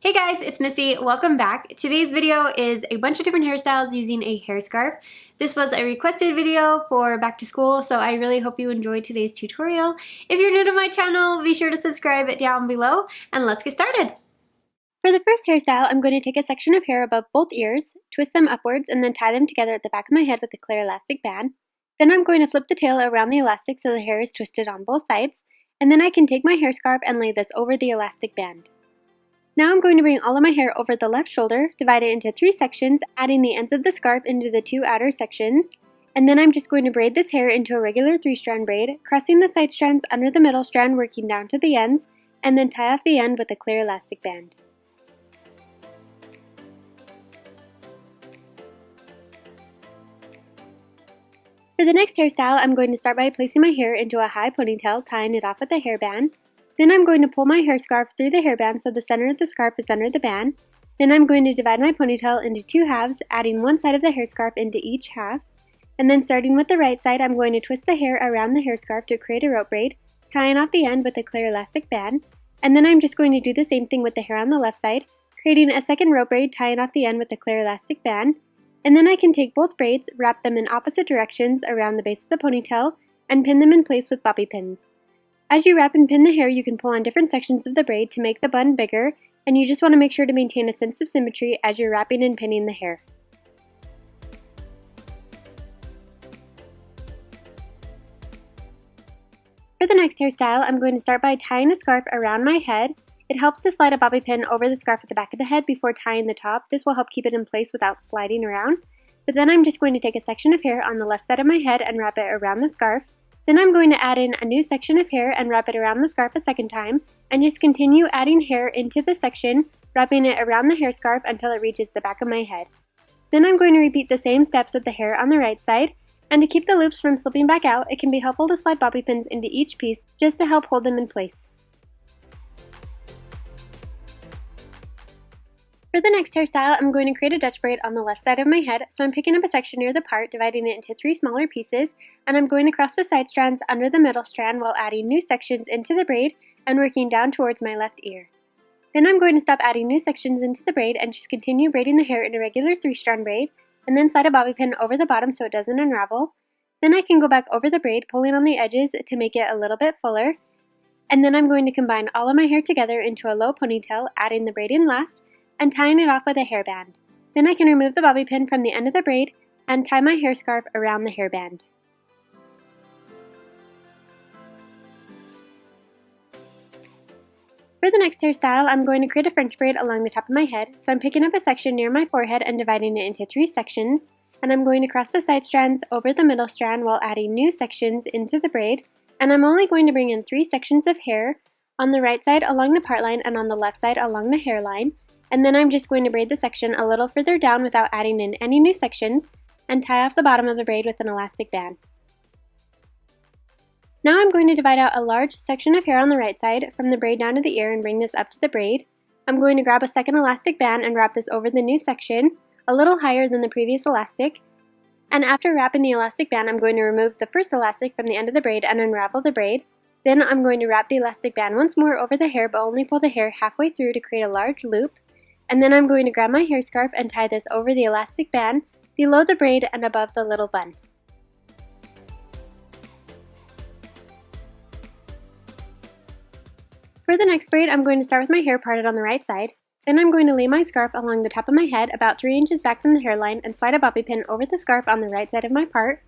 Hey guys, it's Missy. Welcome back. Today's video is a bunch of different hairstyles using a hair scarf. This was a requested video for back to school, so I really hope you enjoyed today's tutorial. If you're new to my channel, be sure to subscribe down below, and let's get started. For the first hairstyle, I'm going to take a section of hair above both ears, twist them upwards, and then tie them together at the back of my head with a clear elastic band. Then I'm going to flip the tail around the elastic so the hair is twisted on both sides, and then I can take my hair scarf and lay this over the elastic band. Now I'm going to bring all of my hair over the left shoulder, divide it into 3 sections, adding the ends of the scarf into the 2 outer sections, and then I'm just going to braid this hair into a regular 3-strand braid, crossing the side strands under the middle strand, working down to the ends, and then tie off the end with a clear elastic band. For the next hairstyle, I'm going to start by placing my hair into a high ponytail, tying it off with a hairband. Then I'm going to pull my hair scarf through the hairband so the center of the scarf is under the band. Then I'm going to divide my ponytail into 2 halves, adding one side of the hair scarf into each half. And then starting with the right side, I'm going to twist the hair around the hair scarf to create a rope braid, tying off the end with a clear elastic band. And then I'm just going to do the same thing with the hair on the left side, creating a second rope braid, tying off the end with a clear elastic band. And then I can take both braids, wrap them in opposite directions around the base of the ponytail, and pin them in place with bobby pins. As you wrap and pin the hair, you can pull on different sections of the braid to make the bun bigger, and you just want to make sure to maintain a sense of symmetry as you're wrapping and pinning the hair. For the next hairstyle, I'm going to start by tying a scarf around my head. It helps to slide a bobby pin over the scarf at the back of the head before tying the top. This will help keep it in place without sliding around. But then I'm just going to take a section of hair on the left side of my head and wrap it around the scarf. Then I'm going to add in a new section of hair and wrap it around the scarf a second time, and just continue adding hair into the section, wrapping it around the hair scarf until it reaches the back of my head. Then I'm going to repeat the same steps with the hair on the right side, and to keep the loops from slipping back out, it can be helpful to slide bobby pins into each piece just to help hold them in place. For the next hairstyle, I'm going to create a Dutch braid on the left side of my head, so I'm picking up a section near the part, dividing it into 3 smaller pieces, and I'm going to cross the side strands under the middle strand while adding new sections into the braid and working down towards my left ear. Then I'm going to stop adding new sections into the braid and just continue braiding the hair in a regular 3-strand braid, and then slide a bobby pin over the bottom so it doesn't unravel. Then I can go back over the braid, pulling on the edges to make it a little bit fuller, and then I'm going to combine all of my hair together into a low ponytail, adding the braid in last, and tying it off with a hairband. Then I can remove the bobby pin from the end of the braid and tie my hair scarf around the hairband. For the next hairstyle, I'm going to create a French braid along the top of my head, so I'm picking up a section near my forehead and dividing it into 3 sections, and I'm going to cross the side strands over the middle strand while adding new sections into the braid, and I'm only going to bring in 3 sections of hair, on the right side along the part line and on the left side along the hairline. And then I'm just going to braid the section a little further down without adding in any new sections, and tie off the bottom of the braid with an elastic band. Now I'm going to divide out a large section of hair on the right side from the braid down to the ear and bring this up to the braid. I'm going to grab a second elastic band and wrap this over the new section, a little higher than the previous elastic. And after wrapping the elastic band, I'm going to remove the first elastic from the end of the braid and unravel the braid. Then I'm going to wrap the elastic band once more over the hair, but only pull the hair halfway through to create a large loop. And then I'm going to grab my hair scarf and tie this over the elastic band, below the braid and above the little bun. For the next braid, I'm going to start with my hair parted on the right side. Then I'm going to lay my scarf along the top of my head about 3 inches back from the hairline and slide a bobby pin over the scarf on the right side of my part.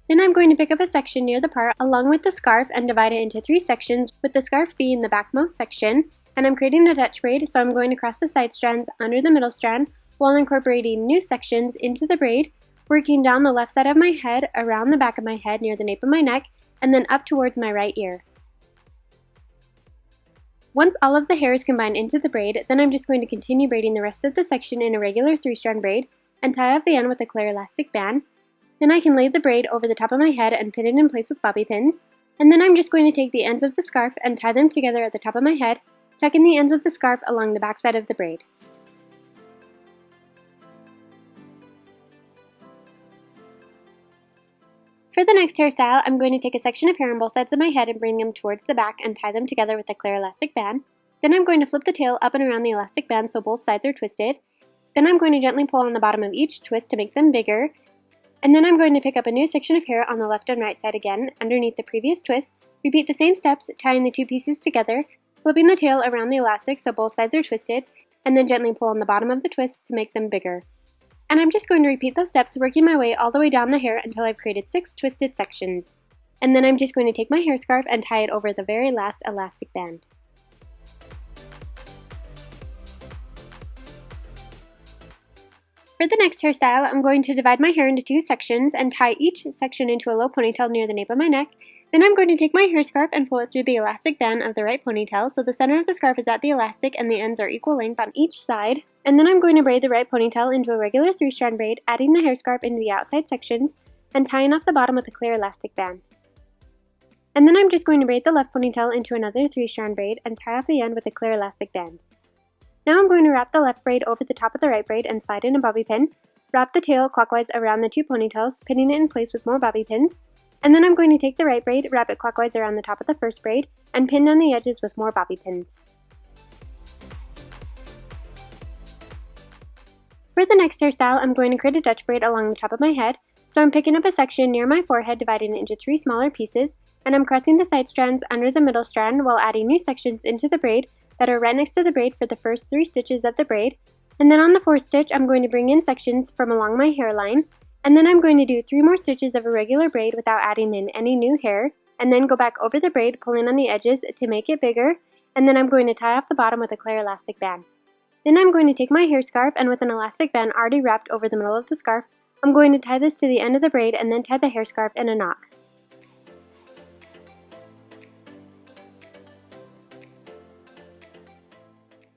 Then I'm going to pick up a section near the part along with the scarf and divide it into 3 sections, with the scarf being the backmost section. And I'm creating a Dutch braid, so I'm going to cross the side strands under the middle strand while incorporating new sections into the braid, working down the left side of my head, around the back of my head near the nape of my neck, and then up towards my right ear. Once all of the hair is combined into the braid, then I'm just going to continue braiding the rest of the section in a regular 3-strand braid and tie off the end with a clear elastic band. Then I can lay the braid over the top of my head and pin it in place with bobby pins. And then I'm just going to take the ends of the scarf and tie them together at the top of my head, tucking the ends of the scarf along the back side of the braid. For the next hairstyle, I'm going to take a section of hair on both sides of my head and bring them towards the back and tie them together with a clear elastic band. Then I'm going to flip the tail up and around the elastic band so both sides are twisted. Then I'm going to gently pull on the bottom of each twist to make them bigger. And then I'm going to pick up a new section of hair on the left and right side again, underneath the previous twist. Repeat the same steps, tying the two pieces together, flipping the tail around the elastic so both sides are twisted, and then gently pull on the bottom of the twist to make them bigger. And I'm just going to repeat those steps, working my way all the way down the hair until I've created 6 twisted sections. And then I'm just going to take my hair scarf and tie it over the very last elastic band. For the next hairstyle, I'm going to divide my hair into 2 sections and tie each section into a low ponytail near the nape of my neck. Then I'm going to take my hair scarf and pull it through the elastic band of the right ponytail so the center of the scarf is at the elastic and the ends are equal length on each side. And then I'm going to braid the right ponytail into a regular 3-strand braid, adding the hair scarf into the outside sections and tying off the bottom with a clear elastic band. And then I'm just going to braid the left ponytail into another 3-strand braid and tie off the end with a clear elastic band. Now I'm going to wrap the left braid over the top of the right braid and slide in a bobby pin. Wrap the tail clockwise around the 2 ponytails, pinning it in place with more bobby pins. And then I'm going to take the right braid, wrap it clockwise around the top of the first braid, and pin down the edges with more bobby pins. For the next hairstyle, I'm going to create a Dutch braid along the top of my head. So I'm picking up a section near my forehead, dividing it into 3 smaller pieces, and I'm crossing the side strands under the middle strand while adding new sections into the braid that are right next to the braid for the first 3 stitches of the braid. And then on the 4th stitch, I'm going to bring in sections from along my hairline, and then I'm going to do 3 more stitches of a regular braid without adding in any new hair, and then go back over the braid, pulling on the edges to make it bigger, and then I'm going to tie off the bottom with a clear elastic band. Then I'm going to take my hair scarf, and with an elastic band already wrapped over the middle of the scarf, I'm going to tie this to the end of the braid and then tie the hair scarf in a knot.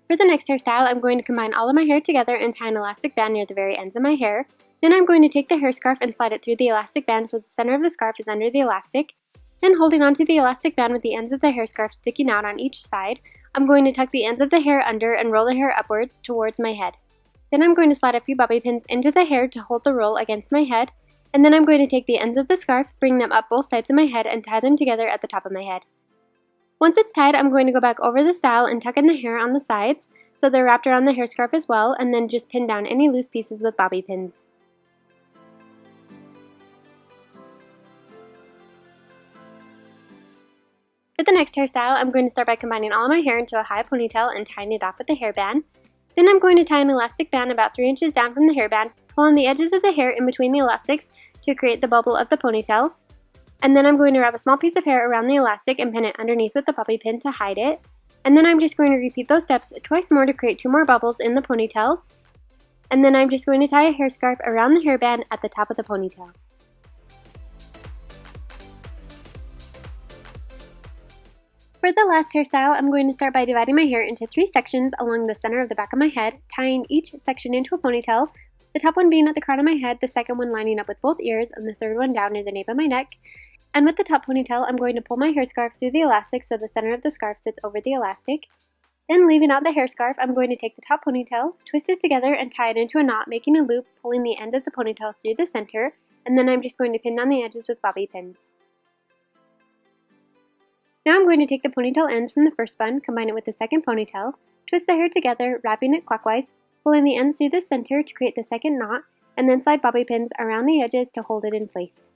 For the next hairstyle, I'm going to combine all of my hair together and tie an elastic band near the very ends of my hair. Then I'm going to take the hair scarf and slide it through the elastic band so the center of the scarf is under the elastic. Then holding onto the elastic band with the ends of the hair scarf sticking out on each side, I'm going to tuck the ends of the hair under and roll the hair upwards towards my head. Then I'm going to slide a few bobby pins into the hair to hold the roll against my head, and then I'm going to take the ends of the scarf, bring them up both sides of my head, and tie them together at the top of my head. Once it's tied, I'm going to go back over the style and tuck in the hair on the sides so they're wrapped around the hair scarf as well, and then just pin down any loose pieces with bobby pins. For the next hairstyle, I'm going to start by combining all my hair into a high ponytail and tying it off with a hairband. Then I'm going to tie an elastic band about 3 inches down from the hairband, pull on the edges of the hair in between the elastics to create the bubble of the ponytail. And then I'm going to wrap a small piece of hair around the elastic and pin it underneath with the bobby pin to hide it. And then I'm just going to repeat those steps twice more to create 2 more bubbles in the ponytail. And then I'm just going to tie a hair scarf around the hairband at the top of the ponytail. For the last hairstyle, I'm going to start by dividing my hair into 3 sections along the center of the back of my head, tying each section into a ponytail, the top one being at the crown of my head, the second one lining up with both ears, and the third one down near the nape of my neck. And with the top ponytail, I'm going to pull my hair scarf through the elastic so the center of the scarf sits over the elastic. Then leaving out the hair scarf, I'm going to take the top ponytail, twist it together, and tie it into a knot, making a loop, pulling the end of the ponytail through the center, and then I'm just going to pin down the edges with bobby pins. Now I'm going to take the ponytail ends from the first bun, combine it with the second ponytail, twist the hair together, wrapping it clockwise, pulling the ends through the center to create the second knot, and then slide bobby pins around the edges to hold it in place.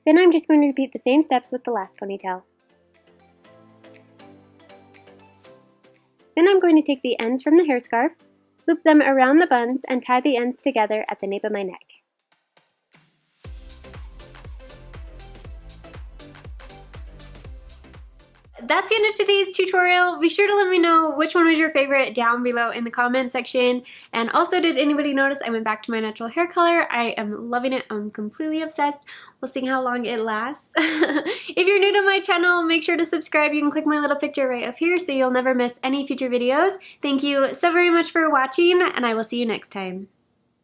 Then I'm just going to repeat the same steps with the last ponytail. Then I'm going to take the ends from the hair scarf, loop them around the buns, and tie the ends together at the nape of my neck. That's the end of today's tutorial. Be sure to let me know which one was your favorite down below in the comment section. And also, did anybody notice I went back to my natural hair color? I am loving it. I'm completely obsessed. We'll see how long it lasts. If you're new to my channel, make sure to subscribe. You can click my little picture right up here so you'll never miss any future videos. Thank you so very much for watching, and I will see you next time.